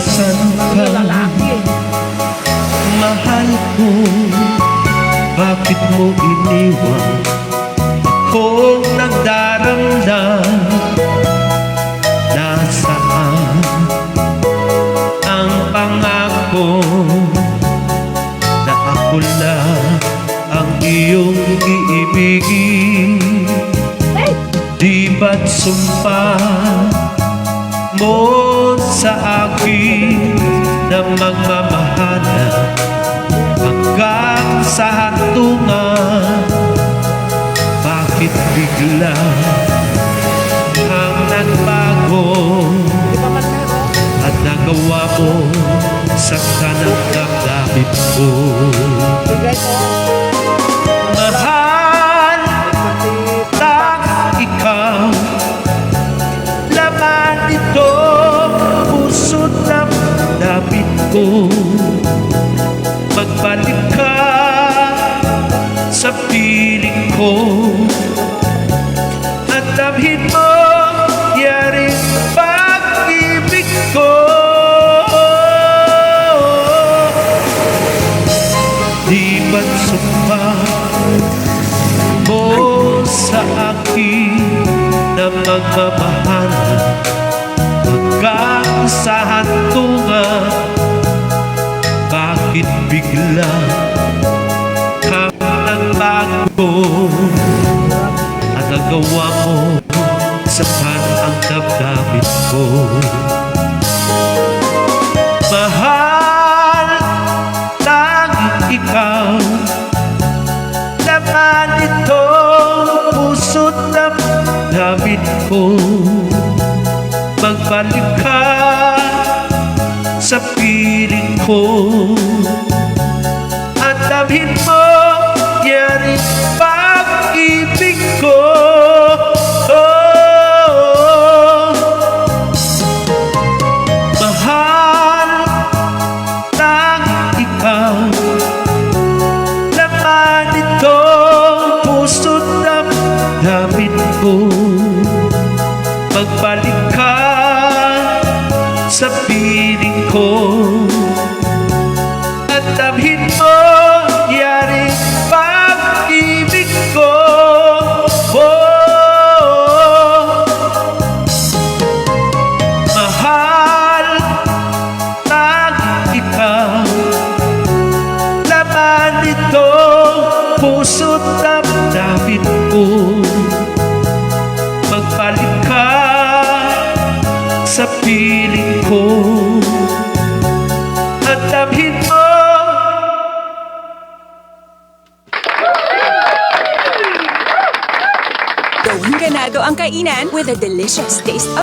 Nasaan ka? Mahal ko, bakit mo iniwan akong nagdaramdam? Nasaan ang pangako na ako lang ang iyong iibigin? Di ba't sumpa mo sa akin na magmamahalan hanggang sa hatungan? Bakit bigla kang nagbago at nagawa mo sa kanang damdamin ko? Mahal lang ikaw, laman ito puso't damdamin ko. Magbalik ka sa piling ko at damhin mo yaring pag-ibig ko. Di ba't sumpa mo sa akin na magmamahalan hanggang sa hatungan? Bakit bigla kang nagbago at nagawa mo sa kanang damdamin ko? Mahal lang ikaw, laman ito puso't damdamin ko. Magbalik ka sa piling ko at damhin mo yaring pag-ibig ko. Mahal lang ikaw, laman ito puso't damdamin ko. Magbalik ka sa piling ko at damhin mo yaring pag-ibig ko. Mahal lang ikaw, laman ito puso't damdamin ko. Magbalik ka sa piling ko at damhin mo. Gawing ganado ang kainan with a delicious taste of